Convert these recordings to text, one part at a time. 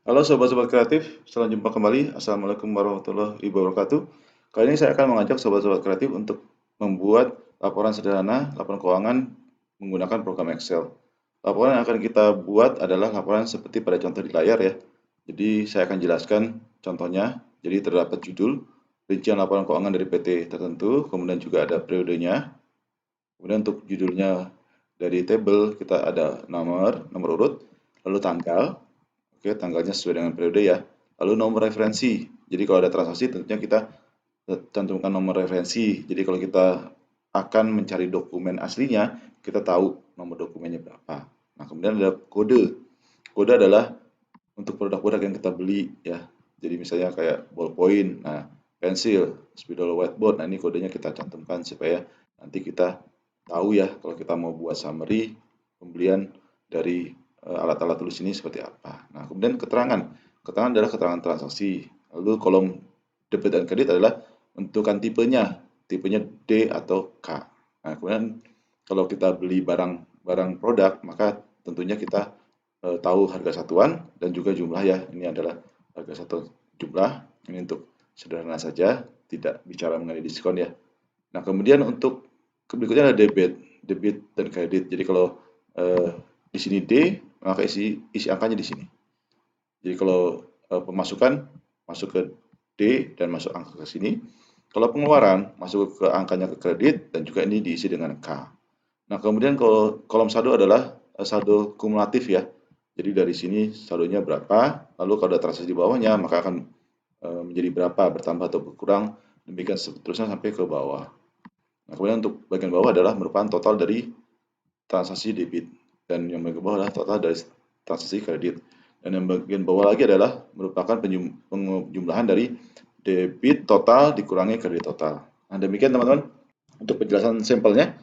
Halo sobat-sobat kreatif, selamat jumpa kembali. Assalamualaikum warahmatullahi wabarakatuh. Kali ini saya akan mengajak sobat-sobat kreatif untuk membuat laporan sederhana, laporan keuangan menggunakan program Excel. Laporan yang akan kita buat adalah laporan seperti pada contoh di layar ya. Jadi saya akan jelaskan contohnya. Jadi terdapat judul, rincian laporan keuangan dari PT tertentu, kemudian juga ada periodenya. Kemudian untuk judulnya dari table kita ada nomor urut, lalu tanggal. Oke, tanggalnya sesuai dengan periode ya. Lalu nomor referensi. Jadi kalau ada transaksi tentunya kita cantumkan nomor referensi. Jadi kalau kita akan mencari dokumen aslinya, kita tahu nomor dokumennya berapa. Nah, kemudian ada kode. Kode adalah untuk produk-produk yang kita beli ya. Jadi misalnya kayak ballpoint, nah pensil, spidol whiteboard. Nah, ini kodenya kita cantumkan supaya nanti kita tahu ya kalau kita mau buat summary pembelian dari alat-alat tulis ini seperti apa. Nah, kemudian keterangan. Keterangan adalah keterangan transaksi. Lalu kolom debit dan kredit adalah menentukan tipenya, tipenya D atau K. Nah, kemudian kalau kita beli barang produk, maka tentunya kita tahu harga satuan dan juga jumlah ya. Ini adalah harga satu jumlah. Ini untuk sederhana saja, tidak bicara mengenai diskon ya. Nah, kemudian untuk berikutnya ada debit dan kredit. Jadi kalau di sini D, maka isi angkanya di sini. Jadi kalau pemasukan masuk ke D dan masuk angka ke sini. Kalau pengeluaran masuk ke angkanya ke kredit dan juga ini diisi dengan K. Nah, kemudian kalau kolom saldo adalah saldo kumulatif ya. Jadi dari sini saldonya berapa, lalu kalau ada transaksi di bawahnya maka akan menjadi berapa, bertambah atau berkurang, demikian seterusnya sampai ke bawah. Nah, kemudian untuk bagian bawah adalah merupakan total dari transaksi debit dan yang bagian bawah adalah total dari transaksi kredit. Dan yang bagian bawah lagi adalah merupakan penjumlahan dari debit total dikurangi kredit total. Nah, demikian teman-teman untuk penjelasan sampelnya.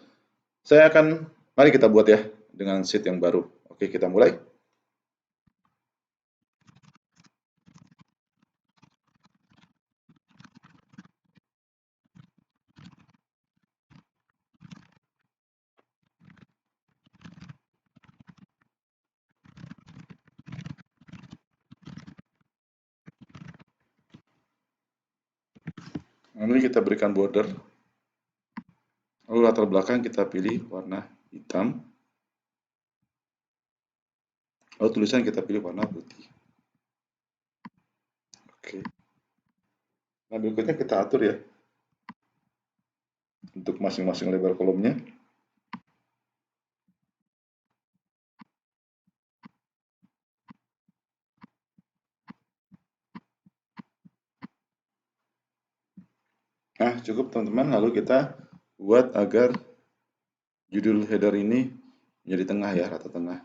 Mari kita buat ya dengan sheet yang baru. Oke, kita mulai. Lalu kita berikan border. Lalu latar belakang kita pilih warna hitam. Lalu tulisan kita pilih warna putih. Oke. Nah, berikutnya kita atur ya untuk masing-masing lebar kolomnya. Nah, cukup teman-teman. Lalu kita buat agar judul header ini menjadi tengah ya, rata tengah.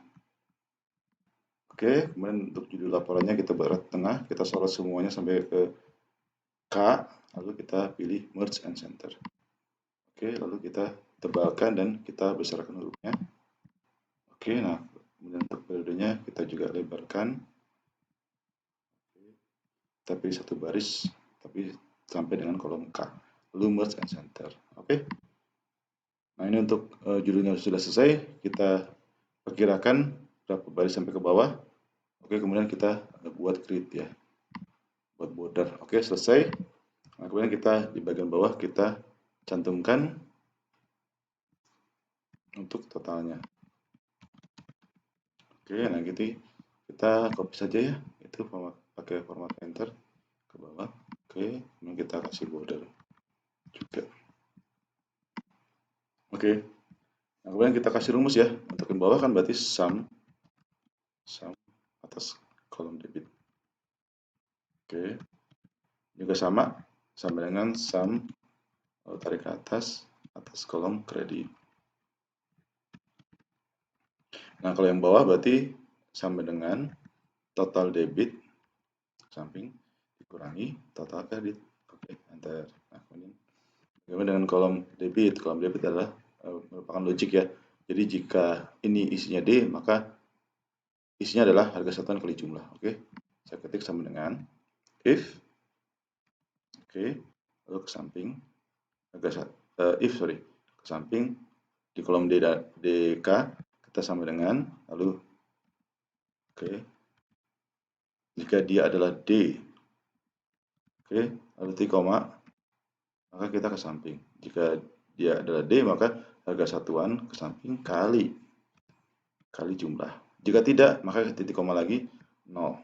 Oke, kemudian untuk judul laporannya kita buat rata tengah. Kita sorot semuanya sampai ke K. Lalu kita pilih merge and center. Oke, lalu kita tebalkan dan kita besarkan hurufnya. Oke, nah kemudian untuk periodenya kita juga lebarkan. Kita pilih satu baris, tapi sampai dengan kolom K. Lalu merge and center. Oke. Nah, ini untuk judulnya sudah selesai. Kita perkirakan berapa baris sampai ke bawah. Oke, kemudian kita buat grid ya. Buat border. Oke, selesai. Nah, kemudian kita di bagian bawah kita cantumkan untuk totalnya. Oke, nah gitu kita copy saja ya. Itu pakai format enter ke bawah. Oke, kemudian kita kasih border juga. Oke. Nah, kemudian kita kasih rumus ya. Untuk yang bawah kan berarti sum atas kolom debit. Oke. Juga sama dengan sum tarik ke atas kolom kredit. Nah, kalau yang bawah berarti sama dengan total debit samping dikurangi total kredit. Oke, enter. Nah, kemudian bagaimana dengan kolom debit? Kolom debit adalah merupakan logik ya. Jadi jika ini isinya D, maka isinya adalah harga satuan kali jumlah. Oke, saya ketik sama dengan if. Oke, lalu ke samping ke samping di kolom DK kita sama dengan lalu oke. jika dia adalah D. Oke, lalu titik koma, maka kita ke samping. Jika dia adalah D, maka harga satuan ke samping kali jumlah. Jika tidak, maka titik koma lagi 0.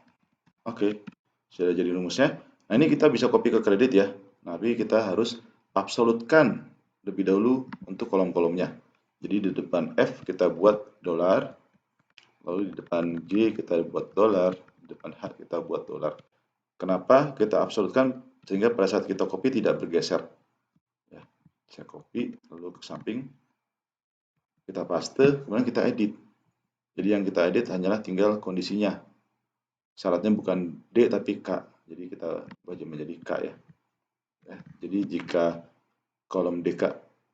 Oke, sudah jadi rumusnya. Nah, ini kita bisa copy ke kredit ya. Tapi kita harus absolutkan lebih dahulu untuk kolom-kolomnya. Jadi di depan F kita buat dolar, lalu di depan G kita buat dolar, di depan H kita buat dolar. Kenapa kita absolutkan? Sehingga pada saat kita copy tidak bergeser. Ya, saya copy, lalu ke samping, kita paste, kemudian kita edit. Jadi yang kita edit hanyalah tinggal kondisinya. Syaratnya bukan D tapi K. Jadi kita ubah menjadi K ya. Jadi jika kolom DK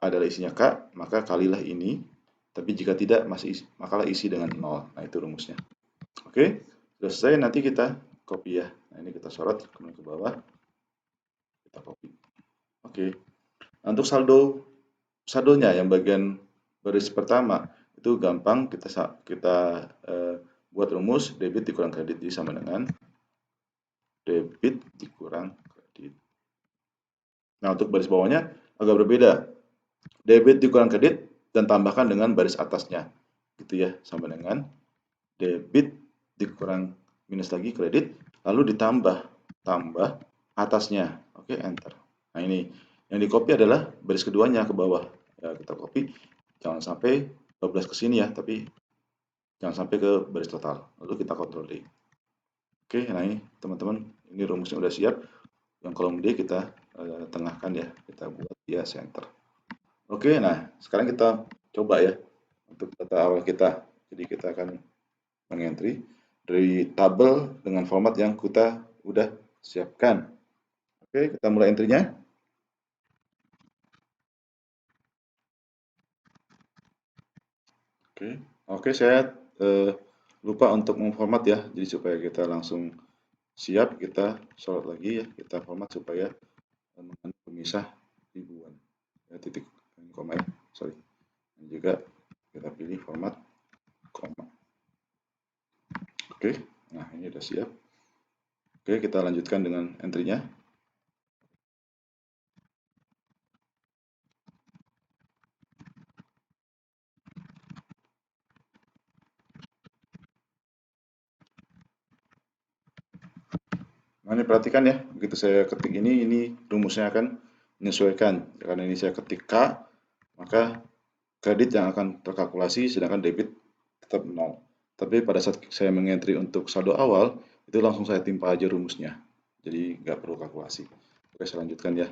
adalah isinya K, maka kalilah ini. Tapi jika tidak, makalah isi dengan 0. Nah, itu rumusnya. Oke, selesai. Nanti kita copy ya. Nah, ini kita sorot, kemudian ke bawah. Kita copy. Oke. Nah, untuk saldonya yang bagian baris pertama, itu gampang. Kita buat rumus debit dikurang kredit sama dengan debit dikurang kredit. Nah, untuk baris bawahnya agak berbeda. Debit dikurang kredit dan tambahkan dengan baris atasnya. Gitu ya, sama dengan debit dikurang minus lagi kredit, lalu tambah atasnya. Oke, enter. Nah, ini yang di copy adalah baris keduanya ke bawah. Ya, kita copy. Jangan sampai 12 ke sini ya, tapi jangan sampai ke baris total. Lalu kita Ctrl D. Oke, nah ini teman-teman, ini rumusnya udah siap. Yang kolom D kita tengahkan ya, kita buat dia center. Oke, nah sekarang kita coba ya untuk data awal kita. Jadi kita akan mengentry dari tabel dengan format yang kita udah siapkan. Oke, kita mulai entry-nya. Oke, saya lupa untuk memformat ya. Jadi supaya kita langsung siap, kita sorot lagi ya, kita format supaya mengandung pemisah ribuan. Ya, titik koma ya, sorry. Dan juga kita pilih format koma. Oke, nah ini sudah siap. Oke, kita lanjutkan dengan entry-nya. Nah, ini perhatikan ya, begitu saya ketik ini rumusnya akan menyesuaikan. Karena ini saya ketik K, maka kredit yang akan terkalkulasi, sedangkan debit tetap 0. Tapi pada saat saya mengentry untuk saldo awal, itu langsung saya timpa aja rumusnya. Jadi nggak perlu kalkulasi. Oke, saya lanjutkan ya.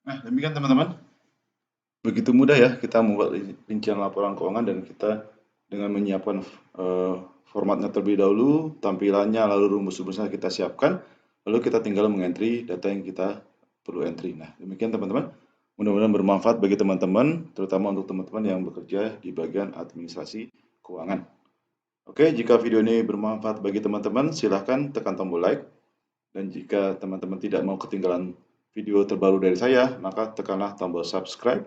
Nah, demikian teman-teman. Begitu mudah ya kita membuat rincian laporan keuangan dan kita dengan menyiapkan formatnya terlebih dahulu, tampilannya, lalu rumus-rumusnya kita siapkan, lalu kita tinggal mengentry data yang kita perlu entry. Nah, demikian teman-teman. Mudah-mudahan bermanfaat bagi teman-teman, terutama untuk teman-teman yang bekerja di bagian administrasi keuangan. Oke, jika video ini bermanfaat bagi teman-teman, silahkan tekan tombol like. Dan jika teman-teman tidak mau ketinggalan video terbaru dari saya, maka tekanlah tombol subscribe.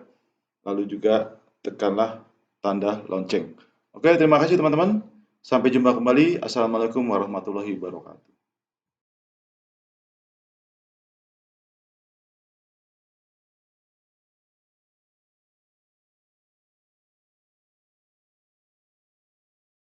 Lalu juga tekanlah tanda lonceng. Oke, terima kasih teman-teman. Sampai jumpa kembali. Assalamualaikum warahmatullahi wabarakatuh.